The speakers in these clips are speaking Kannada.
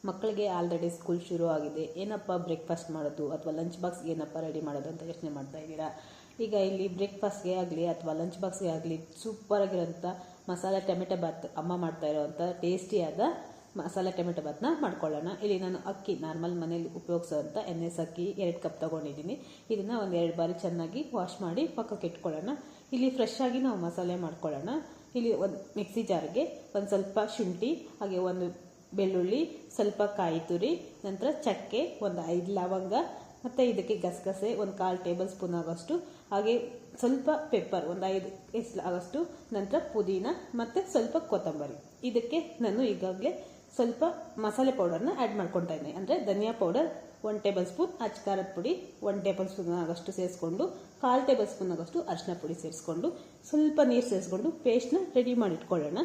ಮಕ್ಕಳಿಗೆ ಆಲ್ರೆಡಿ ಸ್ಕೂಲ್ ಶುರು ಆಗಿದೆ, ಏನಪ್ಪ ಬ್ರೇಕ್ಫಾಸ್ಟ್ ಮಾಡೋದು ಅಥವಾ ಲಂಚ್ ಬಾಕ್ಸ್ಗೆ ಏನಪ್ಪ ರೆಡಿ ಮಾಡೋದು ಅಂತ ಯೋಚನೆ ಮಾಡ್ತಾ ಇದ್ದೀರಾ. ಈಗ ಇಲ್ಲಿ ಬ್ರೇಕ್ಫಾಸ್ಟ್ಗೆ ಆಗಲಿ ಅಥವಾ ಲಂಚ್ ಬಾಕ್ಸ್ಗೆ ಆಗಲಿ ಸೂಪರಾಗಿರೋಂಥ ಮಸಾಲೆ ಟೊಮೆಟೊ ಬಾತ್ ಅಮ್ಮ ಮಾಡ್ತಾ ಇರೋವಂಥ ಟೇಸ್ಟಿಯಾದ ಮಸಾಲೆ ಟೊಮೆಟೊ ಬಾತ್ನ ಮಾಡ್ಕೊಳ್ಳೋಣ. ಇಲ್ಲಿ ನಾನು ಅಕ್ಕಿ ನಾರ್ಮಲ್ ಮನೇಲಿ ಉಪಯೋಗಿಸೋವಂಥ NS ಅಕ್ಕಿ 2 ಕಪ್ ತೊಗೊಂಡಿದ್ದೀನಿ. ಇದನ್ನು ಒಂದು 2 ಬಾರಿ ಚೆನ್ನಾಗಿ ವಾಶ್ ಮಾಡಿ ಪಕ್ಕಕ್ಕೆ ಇಟ್ಕೊಳ್ಳೋಣ. ಇಲ್ಲಿ ಫ್ರೆಶ್ ಆಗಿ ನಾವು ಮಸಾಲೆ ಮಾಡ್ಕೊಳ್ಳೋಣ. ಇಲ್ಲಿ ಒಂದು ಮಿಕ್ಸಿ ಜಾರ್ಗೆ ಒಂದು ಸ್ವಲ್ಪ ಶುಂಠಿ, ಹಾಗೆ ಒಂದು ಬೆಳ್ಳುಳ್ಳಿ, ಸ್ವಲ್ಪ ಕಾಯಿ ತುರಿ, ನಂತರ ಚಕ್ಕೆ, ಒಂದು 5 ಲವಂಗ, ಮತ್ತು ಇದಕ್ಕೆ ಗಸಗಸೆ ಒಂದು 1/4 ಟೇಬಲ್ ಸ್ಪೂನ್ ಆಗೋಷ್ಟು, ಹಾಗೆ ಸ್ವಲ್ಪ ಪೆಪ್ಪರ್ ಒಂದು 5 ಎಸ್ಲು ಆಗೋಷ್ಟು, ನಂತರ ಪುದೀನ ಮತ್ತು ಸ್ವಲ್ಪ ಕೊತ್ತಂಬರಿ. ಇದಕ್ಕೆ ನಾನು ಈಗಾಗಲೇ ಸ್ವಲ್ಪ ಮಸಾಲೆ ಪೌಡರ್ನ ಆ್ಯಡ್ ಮಾಡ್ಕೊತಾ ಇದ್ದೀನಿ. ಅಂದರೆ ಧನಿಯಾ ಪೌಡರ್ 1 ಟೇಬಲ್ ಸ್ಪೂನ್, ಅಚ್ಚ ಖಾರದ ಪುಡಿ 1 ಟೇಬಲ್ ಸ್ಪೂನ್ ಆಗೋಷ್ಟು ಸೇರಿಸ್ಕೊಂಡು, 1/4 ಟೇಬಲ್ ಸ್ಪೂನ್ ಆಗೋಷ್ಟು ಅರಿಶಿನ ಪುಡಿ ಸೇರಿಸ್ಕೊಂಡು, ಸ್ವಲ್ಪ ನೀರು ಸೇರಿಸ್ಕೊಂಡು ಪೇಸ್ಟ್ನ ರೆಡಿ ಮಾಡಿಟ್ಕೊಳ್ಳೋಣ.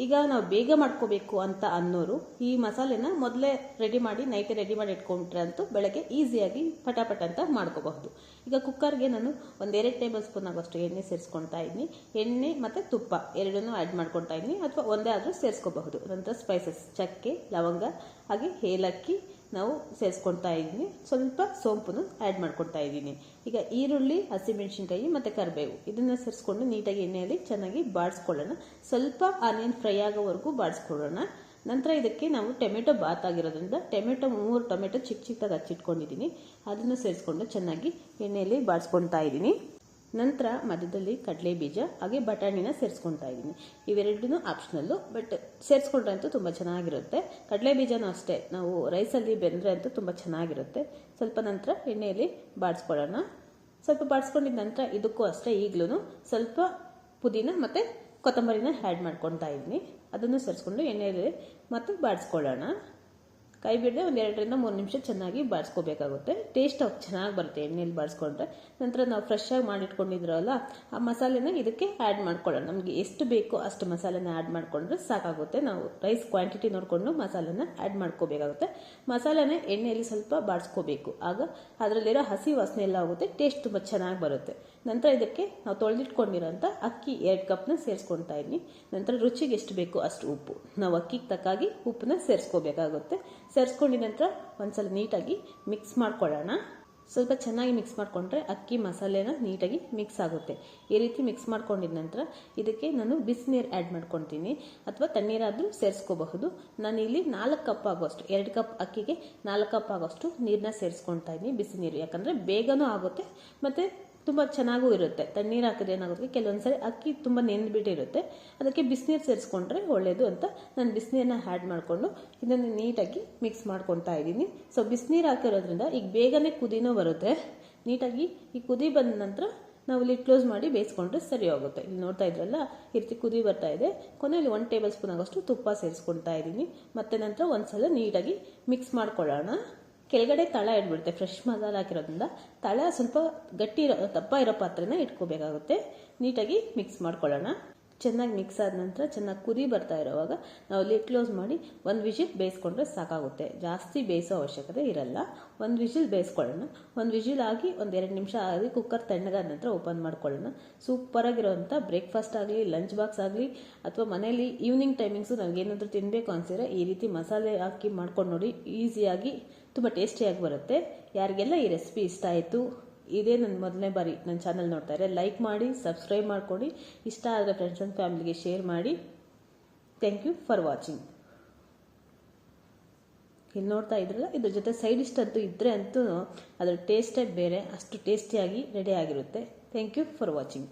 ಈಗ ನಾವು ಬೇಗ ಮಾಡ್ಕೋಬೇಕು ಅಂತ ಅನ್ನೋರು ಈ ಮಸಾಲೆನ ಮೊದಲೇ ರೆಡಿ ಮಾಡಿ ನೈಟ್ ರೆಡಿ ಮಾಡಿ ಇಟ್ಕೊಂಡ್ರೆ ಅಂತೂ ಬೆಳಗ್ಗೆ ಈಸಿಯಾಗಿ ಪಟಾಪಟ ಅಂತ ಮಾಡ್ಕೋಬಹುದು. ಈಗ ಕುಕ್ಕರ್ಗೆ ನಾನು ಒಂದು 2 ಟೇಬಲ್ ಸ್ಪೂನ್ ಆಗೋಷ್ಟು ಎಣ್ಣೆ ಸೇರಿಸ್ಕೊಳ್ತಾ ಇದ್ದೀನಿ. ಎಣ್ಣೆ ಮತ್ತು ತುಪ್ಪ ಎರಡನ್ನೂ ಆ್ಯಡ್ ಮಾಡ್ಕೊಳ್ತಾ ಇದ್ದೀನಿ, ಅಥವಾ ಒಂದೇ ಆದರೂ ಸೇರಿಸ್ಕೋಬಹುದು. ನಂತರ ಸ್ಪೈಸಸ್ ಚಕ್ಕೆ, ಲವಂಗ, ಹಾಗೆ ಏಲಕ್ಕಿ ನಾವು ಸೇರಿಸ್ಕೊಳ್ತಾ ಇದ್ದೀನಿ. ಸ್ವಲ್ಪ ಸೋಂಪನ್ನು ಆ್ಯಡ್ ಮಾಡ್ಕೊಳ್ತಾ ಇದ್ದೀನಿ. ಈಗ ಈರುಳ್ಳಿ, ಹಸಿಮೆಣಸಿನ್ಕಾಯಿ ಮತ್ತು ಕರಿಬೇವು ಇದನ್ನು ಸೇರಿಸ್ಕೊಂಡು ನೀಟಾಗಿ ಎಣ್ಣೆಯಲ್ಲಿ ಚೆನ್ನಾಗಿ ಬಾಡಿಸ್ಕೊಳ್ಳೋಣ. ಸ್ವಲ್ಪ ಆನಿಯನ್ ಫ್ರೈ ಆಗೋವರೆಗೂ ಬಾಡಿಸ್ಕೊಳ್ಳೋಣ. ನಂತರ ಇದಕ್ಕೆ ನಾವು ಟೊಮೆಟೊ ಬಾತ್ ಆಗಿರೋದ್ರಿಂದ 3 ಟೊಮೆಟೊ ಚಿಕ್ಕ ಚಿಕ್ಕದಾಗಿ ಹಚ್ಚಿಟ್ಕೊಂಡಿದ್ದೀನಿ. ಅದನ್ನು ಸೇರಿಸ್ಕೊಂಡು ಚೆನ್ನಾಗಿ ಎಣ್ಣೆಯಲ್ಲಿ ಬಾಡಿಸ್ಕೊಳ್ತಾ ಇದ್ದೀನಿ. ನಂತರ ಮಧ್ಯದಲ್ಲಿ ಕಡಲೆ ಬೀಜ ಹಾಗೆ ಬಟಾಣಿನ ಸೇರಿಸ್ಕೊಳ್ತಾ ಇದ್ದೀನಿ. ಇವೆರಡೂ ಆಪ್ಷನಲ್ಲು, ಬಟ್ ಸೇರಿಸ್ಕೊಂಡ್ರೆ ಅಂತೂ ತುಂಬ ಚೆನ್ನಾಗಿರುತ್ತೆ. ಕಡಲೆ ಬೀಜನೂ ಅಷ್ಟೇ, ನಾವು ರೈಸಲ್ಲಿ ಬೆಂದರೆ ಅಂತೂ ತುಂಬ ಚೆನ್ನಾಗಿರುತ್ತೆ. ಸ್ವಲ್ಪ ನಂತರ ಎಣ್ಣೆಯಲ್ಲಿ ಬಾಡಿಸ್ಕೊಳ್ಳೋಣ. ಸ್ವಲ್ಪ ಬಾಡಿಸ್ಕೊಂಡಿದ್ದ ನಂತರ ಇದಕ್ಕೂ ಅಷ್ಟೇ ಈಗಲೂ ಸ್ವಲ್ಪ ಪುದೀನ ಮತ್ತು ಕೊತ್ತಂಬರಿನ ಆ್ಯಡ್ ಮಾಡ್ಕೊಳ್ತಾ ಇದ್ದೀನಿ. ಅದನ್ನು ಸೇರಿಸ್ಕೊಂಡು ಎಣ್ಣೆಯಲ್ಲಿ ಮತ್ತೆ ಬಾಡಿಸ್ಕೊಳ್ಳೋಣ. ಕೈ ಬಿಡದೆ ಒಂದು 2 ರಿಂದ 3 ನಿಮಿಷ ಚೆನ್ನಾಗಿ ಬಾಡಿಸ್ಕೋಬೇಕಾಗುತ್ತೆ. ಟೇಸ್ಟ್ ಚೆನ್ನಾಗಿ ಬರುತ್ತೆ ಎಣ್ಣೆಯಲ್ಲಿ ಬಾಡಿಸ್ಕೊಂಡ್ರೆ. ನಂತರ ನಾವು ಫ್ರೆಶ್ ಆಗಿ ಮಾಡಿಟ್ಕೊಂಡಿದ್ರಲ್ಲ ಆ ಮಸಾಲೆನ ಇದಕ್ಕೆ ಆ್ಯಡ್ ಮಾಡ್ಕೊಳ್ಳೋಣ. ನಮಗೆ ಎಷ್ಟು ಬೇಕೋ ಅಷ್ಟು ಮಸಾಲೆನ ಆ್ಯಡ್ ಮಾಡಿಕೊಂಡ್ರೆ ಸಾಕಾಗುತ್ತೆ. ನಾವು ರೈಸ್ ಕ್ವಾಂಟಿಟಿ ನೋಡಿಕೊಂಡು ಮಸಾಲೆನ ಆ್ಯಡ್ ಮಾಡ್ಕೋಬೇಕಾಗುತ್ತೆ. ಮಸಾಲೆನ ಎಣ್ಣೆಯಲ್ಲಿ ಸ್ವಲ್ಪ ಬಾಡಿಸ್ಕೋಬೇಕು, ಆಗ ಅದರಲ್ಲಿರೋ ಹಸಿ ವಾಸನೆ ಎಲ್ಲ ಹೋಗುತ್ತೆ, ಟೇಸ್ಟ್ ತುಂಬ ಚೆನ್ನಾಗಿ ಬರುತ್ತೆ. ನಂತರ ಇದಕ್ಕೆ ನಾವು ತೊಳೆದಿಟ್ಕೊಂಡಿರೋಂಥ ಅಕ್ಕಿ 2 ಕಪ್ನ ಸೇರಿಸ್ಕೊಳ್ತಾ ಇದ್ದೀನಿ. ನಂತರ ರುಚಿಗೆ ಎಷ್ಟು ಬೇಕೋ ಅಷ್ಟು ಉಪ್ಪು, ನಾವು ಅಕ್ಕಿಗೆ ತಕ್ಕಾಗಿ ಉಪ್ಪನ್ನ ಸೇರಿಸ್ಕೋಬೇಕಾಗುತ್ತೆ. ಸೇರಿಸ್ಕೊಂಡಿದ ನಂತರ ಒಂದ್ಸಲ ನೀಟಾಗಿ ಮಿಕ್ಸ್ ಮಾಡ್ಕೊಳ್ಳೋಣ. ಸ್ವಲ್ಪ ಚೆನ್ನಾಗಿ ಮಿಕ್ಸ್ ಮಾಡಿಕೊಂಡ್ರೆ ಅಕ್ಕಿ ಮಸಾಲೆನ ನೀಟಾಗಿ ಮಿಕ್ಸ್ ಆಗುತ್ತೆ. ಈ ರೀತಿ ಮಿಕ್ಸ್ ಮಾಡ್ಕೊಂಡಿದ ನಂತರ ಇದಕ್ಕೆ ನಾನು ಬಿಸಿನೀರು ಆ್ಯಡ್ ಮಾಡ್ಕೊತೀನಿ, ಅಥವಾ ತಣ್ಣೀರಾದರೂ ಸೇರಿಸ್ಕೋಬಹುದು. ನಾನು ಇಲ್ಲಿ 4 ಕಪ್ ಆಗೋಷ್ಟು, 2 ಕಪ್ ಅಕ್ಕಿಗೆ 4 ಕಪ್ ಆಗೋಷ್ಟು ನೀರನ್ನ ಸೇರಿಸ್ಕೊಳ್ತಾ ಇದ್ದೀನಿ, ಬಿಸಿ ನೀರು. ಯಾಕಂದರೆ ಬೇಗನೂ ಆಗುತ್ತೆ ಮತ್ತು ತುಂಬ ಚೆನ್ನಾಗೂ ಇರುತ್ತೆ. ತಣ್ಣೀರು ಹಾಕಿದ್ರೆ ಏನಾಗುತ್ತೆ, ಕೆಲವೊಂದ್ಸರಿ ಅಕ್ಕಿ ತುಂಬ ನೆಂದುಬಿಟ್ಟಿರುತ್ತೆ, ಅದಕ್ಕೆ ಬಿಸಿನೀರು ಸೇರಿಸ್ಕೊಂಡ್ರೆ ಒಳ್ಳೆಯದು ಅಂತ ನಾನು ಬಿಸಿನೀರನ್ನ ಆ್ಯಡ್ ಮಾಡಿಕೊಂಡು ಇದನ್ನು ನೀಟಾಗಿ ಮಿಕ್ಸ್ ಮಾಡ್ಕೊತಾ ಇದ್ದೀನಿ. ಸೊ ಬಿಸಿನೀರು ಹಾಕಿರೋದ್ರಿಂದ ಈಗ ಬೇಗನೆ ಕುದಿನೂ ಬರುತ್ತೆ. ನೀಟಾಗಿ ಈ ಕುದಿ ಬಂದ ನಂತರ ನಾವು ಲಿಡ್ ಕ್ಲೋಸ್ ಮಾಡಿ ಬೇಯಿಸ್ಕೊಂಡ್ರೆ ಸರಿ ಹೋಗುತ್ತೆ. ಇಲ್ಲಿ ನೋಡ್ತಾ ಇದ್ರಲ್ಲ, ಈ ರೀತಿ ಕುದಿ ಬರ್ತಾ ಇದೆ. ಕೊನೆಯಲ್ಲಿ 1 ಟೇಬಲ್ ಸ್ಪೂನ್ ಆಗೋಷ್ಟು ತುಪ್ಪ ಸೇರಿಸ್ಕೊಳ್ತಾ ಇದ್ದೀನಿ. ಮತ್ತು ನಂತರ ಒಂದ್ಸಲ ನೀಟಾಗಿ ಮಿಕ್ಸ್ ಮಾಡ್ಕೊಳ್ಳೋಣ. ಕೆಳಗಡೆ ತಳ ಇಟ್ಬಿಡುತ್ತೆ, ಫ್ರೆಶ್ ಮಸಾಲೆ ಹಾಕಿರೋದ್ರಿಂದ ತಳ ಸ್ವಲ್ಪ ಗಟ್ಟಿ ದಪ್ಪ ಇರೋ ಪಾತ್ರೆನ ಇಟ್ಕೋಬೇಕಾಗುತ್ತೆ. ನೀಟಾಗಿ ಮಿಕ್ಸ್ ಮಾಡ್ಕೊಳ್ಳೋಣ. ಚೆನ್ನಾಗಿ ಮಿಕ್ಸ್ ಆದ ನಂತರ ಚೆನ್ನಾಗಿ ಕುದಿ ಬರ್ತಾ ಇರೋವಾಗ ನಾವು ಲಿಡ್ ಕ್ಲೋಸ್ ಮಾಡಿ 1 ವಿಷಿಲ್ ಬೇಯಿಸ್ಕೊಂಡ್ರೆ ಸಾಕಾಗುತ್ತೆ. ಜಾಸ್ತಿ ಬೇಯಿಸೋ ಅವಶ್ಯಕತೆ ಇರಲ್ಲ. 1 ವಿಷಿಲ್ ಬೇಯಿಸ್ಕೊಳ್ಳೋಣ. 1 ವಿಷಿಲ್ ಆಗಿ ಒಂದು 2 ನಿಮಿಷ ಆಗಿ ಕುಕ್ಕರ್ ತಣ್ಣಗಾದ ನಂತರ ಓಪನ್ ಮಾಡ್ಕೊಳ್ಳೋಣ. ಸೂಪರಾಗಿರೋವಂಥ ಬ್ರೇಕ್ಫಾಸ್ಟ್ ಆಗಲಿ, ಲಂಚ್ ಬಾಕ್ಸ್ ಆಗಲಿ, ಅಥವಾ ಮನೇಲಿ ಈವ್ನಿಂಗ್ ಟೈಮಿಂಗ್ಸು ನಮಗೇನಾದರೂ ತಿನ್ನಬೇಕು ಅನಿಸಿದ್ರೆ ಈ ರೀತಿ ಮಸಾಲೆ ಹಾಕಿ ಮಾಡ್ಕೊಂಡು ನೋಡಿ, ಈಸಿಯಾಗಿ ತುಂಬ ಟೇಸ್ಟಿಯಾಗಿ ಬರುತ್ತೆ. ಯಾರಿಗೆಲ್ಲ ಈ ರೆಸಿಪಿ ಇಷ್ಟ ಆಯಿತು, ಇದೇ ನನ್ನ ಮೊದಲನೇ ಬಾರಿ ನನ್ನ ಚಾನಲ್ ನೋಡ್ತಾ ಇದ್ದಾರೆ, ಲೈಕ್ ಮಾಡಿ, ಸಬ್ಸ್ಕ್ರೈಬ್ ಮಾಡ್ಕೊಂಡು, ಇಷ್ಟ ಆದರೆ ಫ್ರೆಂಡ್ಸ್ ಆ್ಯಂಡ್ ಫ್ಯಾಮಿಲಿಗೆ ಶೇರ್ ಮಾಡಿ. Thank you for watching. ಇಲ್ಲಿ ನೋಡ್ತಾ ಇದ್ರಲ್ಲ, ಇದ್ರ ಜೊತೆ ಸೈಡ್ ಡಿಶ್ ಅಂತೂ ಇದ್ದರೆ ಅಂತೂ ಅದರ ಟೇಸ್ಟೇ ಬೇರೆ, ಅಷ್ಟು ಟೇಸ್ಟಿಯಾಗಿ ರೆಡಿ ಆಗಿರುತ್ತೆ. Thank you for watching.